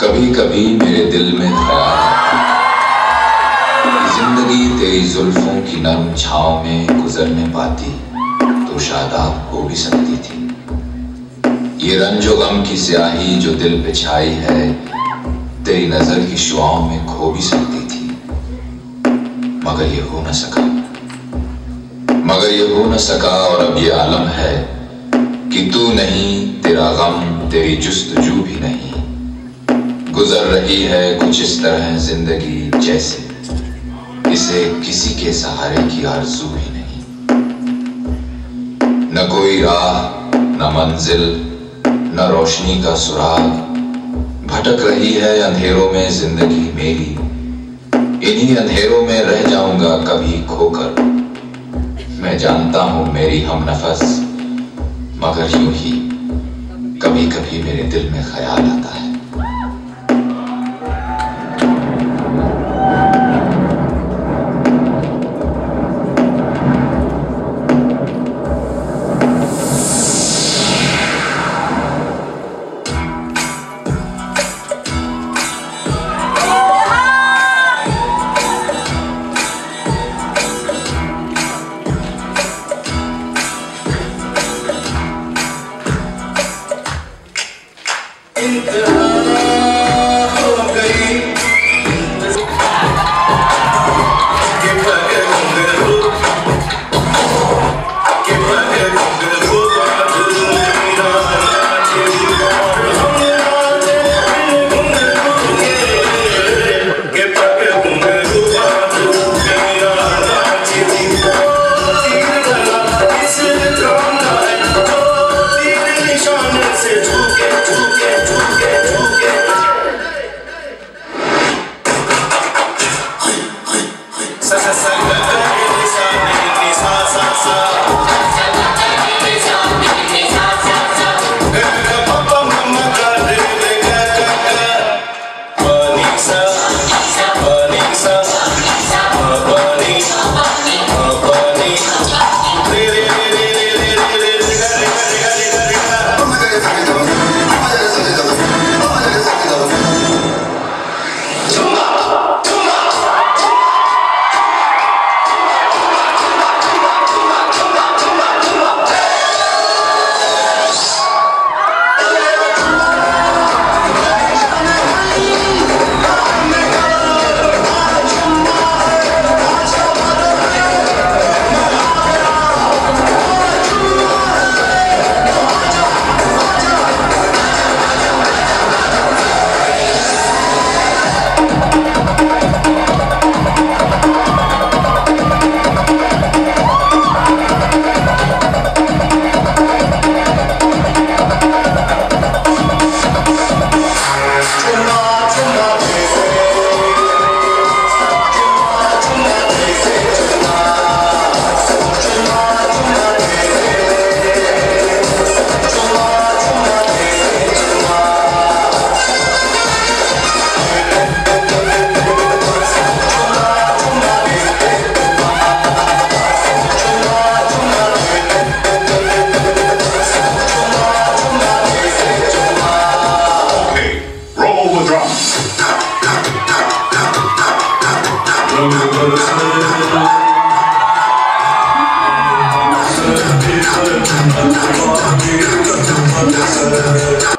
कभी कभी मेरे दिल में ख्याल आता है, जिंदगी तेरी जुल्फों की नरम छांव में गुजरने पाती तो शादाब हो भी सकती थी। ये रंजो गम की स्याही जो दिल पे छाई है, तेरी नजर की शुआओं में खो भी सकती थी। मगर ये हो न सका, मगर ये हो न सका। और अब ये आलम है कि तू नहीं, तेरा गम, तेरी जुस्तजू भी नहीं। गुजर रही है कुछ इस तरह जिंदगी जैसे इसे किसी के सहारे की आरज़ू ही नहीं। न कोई राह, न मंजिल, न रोशनी का सुराग। भटक रही है अंधेरों में जिंदगी मेरी। इन्हीं अंधेरों में रह जाऊंगा कभी खोकर। मैं जानता हूं मेरी हमनफस, मगर यूं ही कभी कभी मेरे दिल में ख्याल आता है।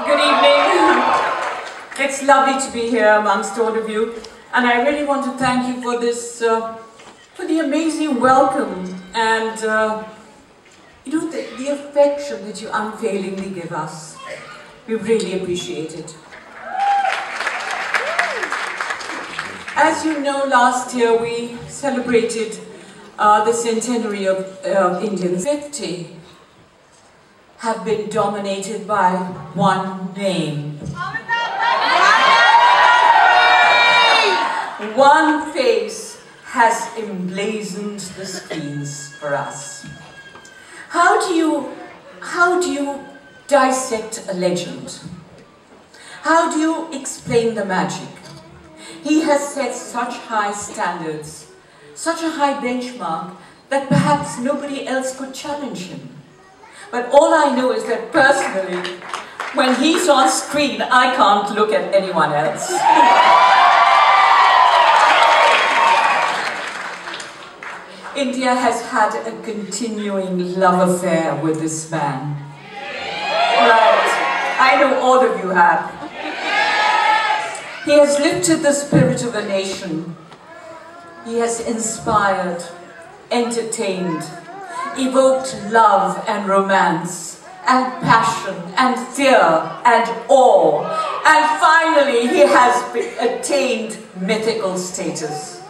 Good evening. It's lovely to be here amongst all of you, and I really want to thank you for this, for the amazing welcome and you know, the affection that you unfailingly give us. We really appreciate it. As you know, last year we celebrated the centenary of Indians. 50 have been dominated by one name. One face has emblazoned the screens for us. How do you dissect a legend? How do you explain the magic? He has set such high standards, such a high benchmark, that perhaps nobody else could challenge him. But all I know is that personally, When he's on screen, I can't look at anyone else. India has had a continuing love affair with this man. Right, I know all of you have. He has lifted the spirit of a nation. He has inspired, entertained, evoked love and romance, and passion, and fear, and awe. And finally, he has attained mythical status.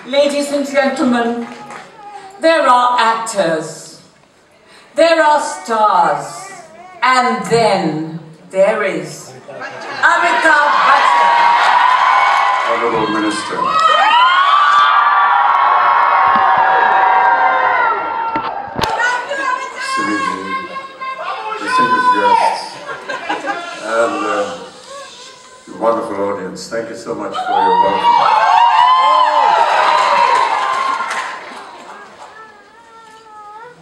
Ladies and gentlemen, there are actors, there are stars, and then there is Amitabh Bachchan. Honorable Minister, Suniti, distinguished guests, and the wonderful audience, thank you so much for your welcome.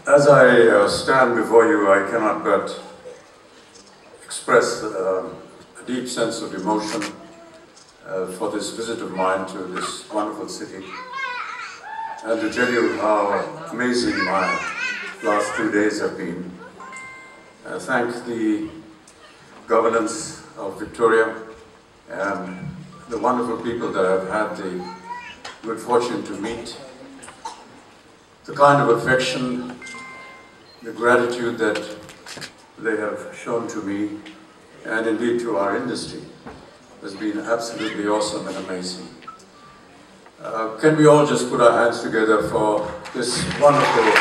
As I stand before you, I cannot but express a deep sense of emotion for this visit of mine to this wonderful city, and to tell you how amazing my last 2 days have been. Thank the governance of Victoria and the wonderful people that I've had the good fortune to meet, the kind of affection, the gratitude that they have shown to me, and indeed to our industry, has been absolutely awesome and amazing. Can we all just put our hands together for this wonderful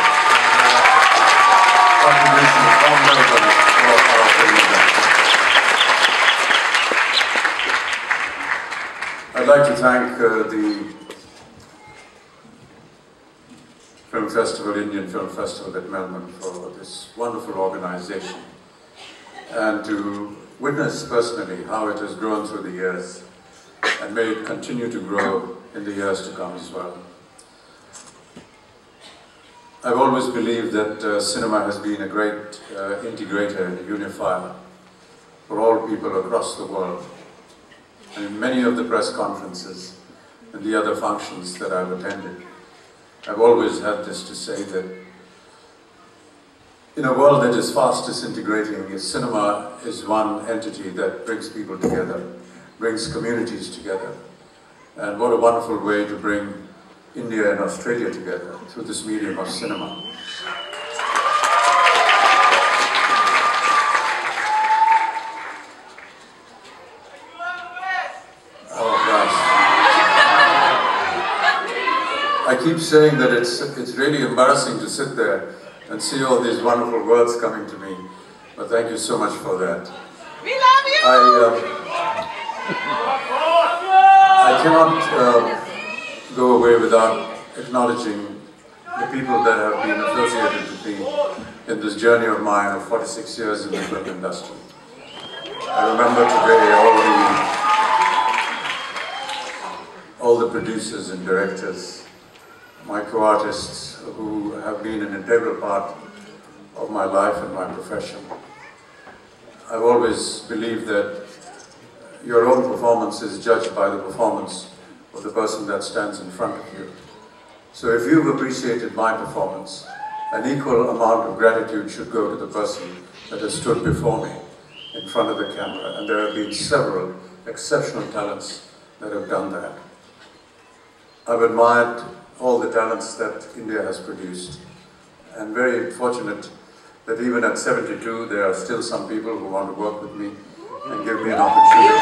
contribution from Melbourne for our film industry. I'd like to thank the Film Festival, Indian Film Festival at Melbourne, for this wonderful organization, and to witness personally how it has grown through the years, and may it continue to grow in the years to come as well. I've always believed that cinema has been a great integrator and a unifier for all people across the world. And in many of the press conferences and the other functions that I've attended, I've always had this to say, that in a world that is fast disintegrating, cinema is one entity that brings people together, brings communities together. And what a wonderful way to bring India and Australia together through this medium of cinema. I keep saying that it's really embarrassing to sit there and see all these wonderful words coming to me, but thank you so much for that. We love you! I cannot go away without acknowledging the people that have been associated with me in this journey of mine of 46 years in the film industry. I remember today all the producers and directors, my co-artists who have been an integral part of my life and my profession. I've always believed that your own performance is judged by the performance of the person that stands in front of you. So if you've appreciated my performance, an equal amount of gratitude should go to the person that has stood before me in front of the camera. And there have been several exceptional talents that have done that. I've admired all the talents that India has produced, and very fortunate that even at 72 there are still some people who want to work with me and give me an opportunity.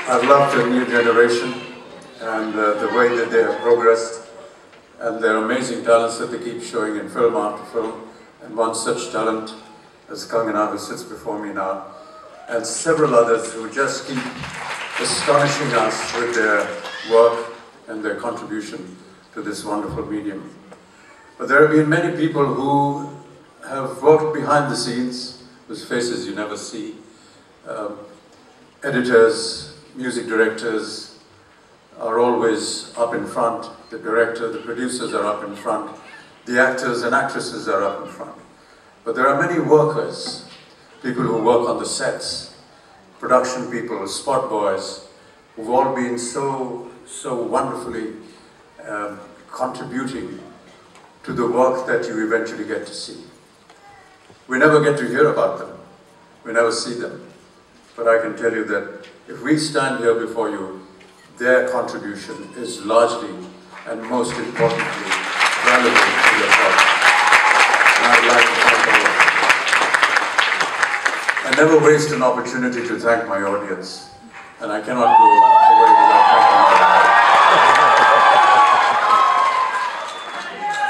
I've loved the new generation and the way that they have progressed, and their amazing talents that they keep showing in film after film, and one such talent as Kangana, who sits before me now, and several others who just keep astonishing us with their work and their contribution to this wonderful medium. But there have been many people who have worked behind the scenes, whose faces you never see. Editors, music directors are always up in front. The director, the producers are up in front. The actors and actresses are up in front. But there are many workers, people who work on the sets, production people, spot boys, who've all been so wonderfully contributing to the work that you eventually get to see. We never get to hear about them. We never see them. But I can tell you that if we stand here before you, their contribution is largely and most importantly relevant to your work. And I'd like to thank all of you. I never waste an opportunity to thank my audience, and I cannot go away without thanking them.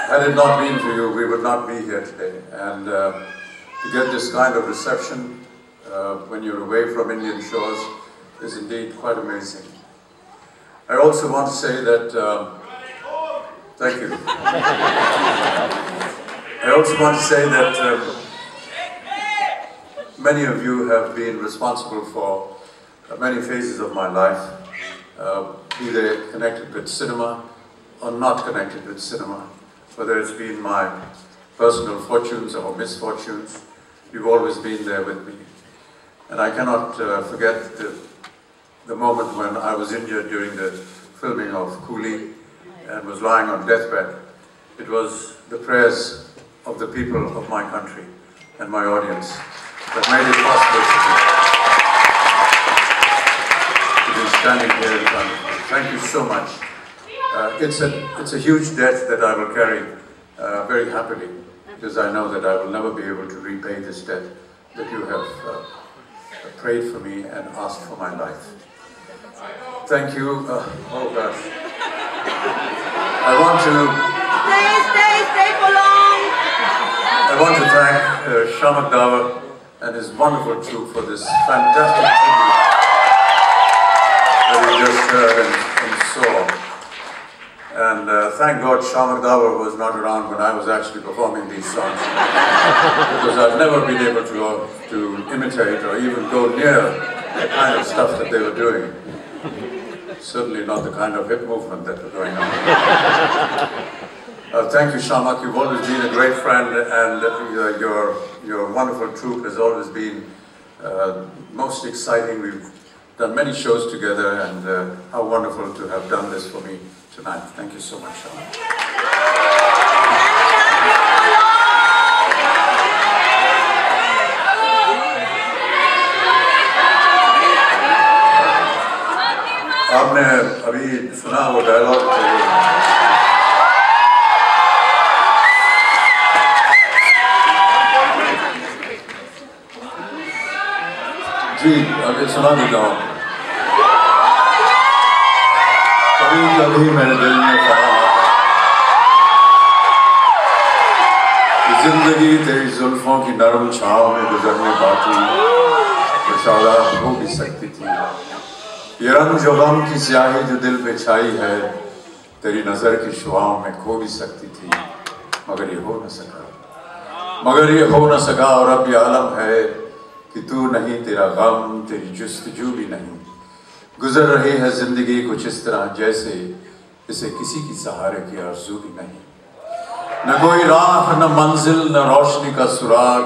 Had it not been for you, we would not be here today. And to get this kind of reception when you're away from Indian shores is indeed quite amazing. I also want to say that, thank you. I also want to say that many of you have been responsible for many phases of my life, be they connected with cinema or not connected with cinema. Whether it's been my personal fortunes or misfortunes, you've always been there with me. And I cannot forget the moment when I was injured during the filming of Coolie and was lying on deathbed. It was the prayers of the people of my country and my audience that made it possible to be standing here in front of you. Thank you so much. It's a huge debt that I will carry very happily, because I know that I will never be able to repay this debt that you have prayed for me and asked for my life. Thank you. Oh gosh. I want to thank Shamak Dawa and his wonderful troupe for this fantastic tribute that we just heard and saw. And thank God Shamak Dawa was not around when I was actually performing these songs, because I've never been able to imitate or even go near the kind of stuff that they were doing. Certainly not the kind of hip movement that were going on. Thank you, Shamak. You've always been a great friend, and your wonderful troupe has always been most exciting. We've done many shows together, and how wonderful to have done this for me tonight. Thank you so much, Shamak. आपने अभी सुना वो dialogue जी अभी सुना देता हूँ कभी कभी मेरे दिल में ख्याल आता जिंदगी तेरी जुल्फों की नरम छांव में गुजरने पाती तो शायद हो भी सकती थी ये रंग जो गम की स्याही जो दिल पे छाई है तेरी नजर की शुआओं में खो भी सकती थी मगर ये हो न सका और अब ये आलम है कि तू नहीं तेरा गम तेरी जुस्तजू भी नहीं गुजर रही है जिंदगी कुछ इस तरह जैसे इसे किसी की सहारे की आरज़ू भी नहीं न कोई राह न मंजिल न रोशनी का सुराग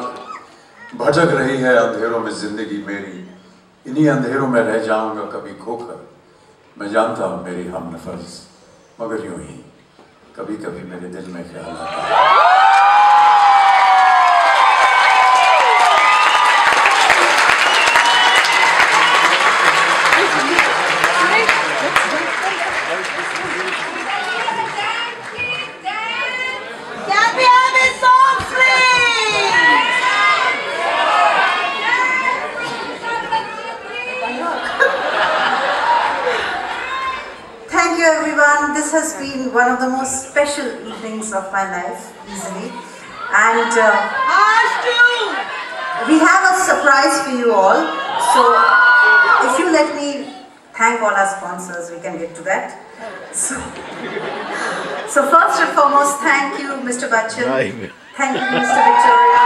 भटक रही है अंधेरों में जिंदगी मेरी इन्हीं अंधेरों में रह जाऊंगा कभी खोकर मैं जानता हूँ मेरी हमनफस मगर यूं ही कभी कभी मेरे दिल में ख्याल आता है This has been one of the most special evenings of my life, easily. And we have a surprise for you all. So, if you let me thank all our sponsors, we can get to that. So first and foremost, thank you, Mr. Bachchan. Thank you, Mr. Victoria.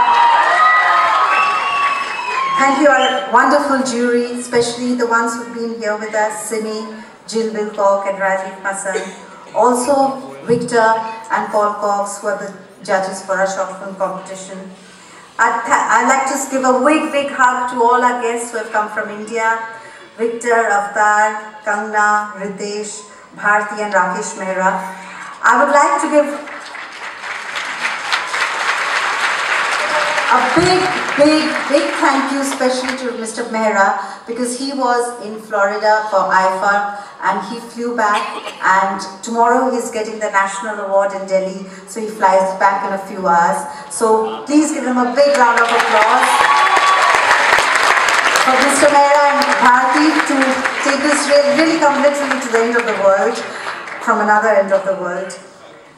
Thank you, our wonderful jury, especially the ones who've been here with us, Simi, Jill Wilcock and Rajiv Hassan. Also Victor and Paul Cox, who are the judges for our short film competition. I'd like to give a big hug to all our guests who have come from India. Victor, Avtar, Kangna, Ritesh, Bharti and Rakesh Mehra. I would like to give a big thank you especially to Mr. Mehra, because he was in Florida for IFA and he flew back, and tomorrow he's getting the National Award in Delhi, so he flies back in a few hours. So please give him a big round of applause for Mr. Mehra and Bharti to take this really come literally to the end of the world, from another end of the world.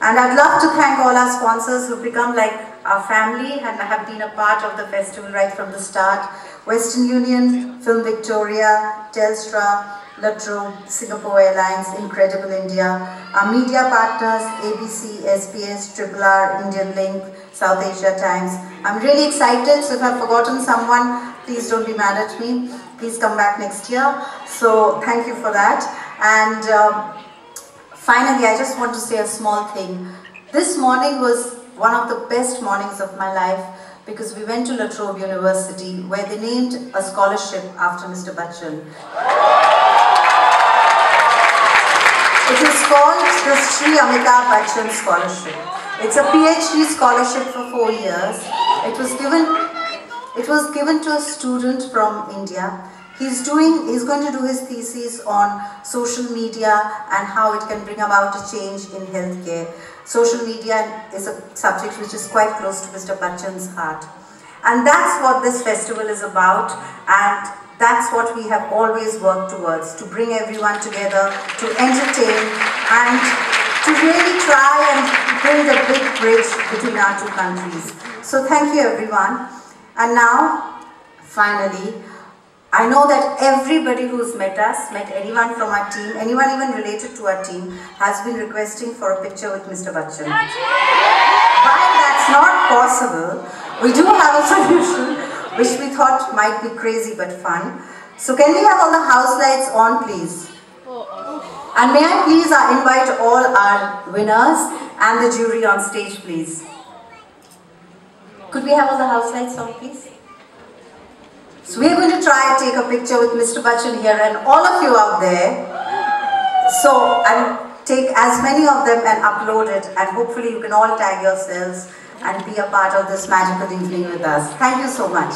And I'd love to thank all our sponsors who've become like our family and have been a part of the festival right from the start. Western Union, Film Victoria, Telstra, La Trobe, Singapore Airlines, Incredible India, our media partners, ABC, SBS, RRR, Indian Link, South Asia Times. I'm really excited, so if I've forgotten someone, please don't be mad at me. Please come back next year. So thank you for that. And finally, I just want to say a small thing. This morning was one of the best mornings of my life, because we went to La Trobe University where they named a scholarship after Mr. Bachchan. It is called the Sri Amitabh Bachchan Scholarship. It's a PhD scholarship for 4 years. It was given to a student from India. He's going to do his thesis on social media and how it can bring about a change in healthcare. Social media is a subject which is quite close to Mr. Bachchan's heart. And that's what this festival is about, and that's what we have always worked towards, to bring everyone together, to entertain, and to really try and build a big bridge between our two countries. So thank you everyone. And now, finally, I know that everybody who's met us, met anyone from our team, anyone even related to our team, has been requesting for a picture with Mr. Bachchan. While that's not possible, we do have a solution which we thought might be crazy but fun. So can we have all the house lights on, please? And may I please invite all our winners and the jury on stage, please? Could we have all the house lights on, please? So we are going to try and take a picture with Mr. Bachchan here and all of you out there. So I'll take as many of them and upload it, and hopefully you can all tag yourselves and be a part of this magical evening with us. Thank you so much.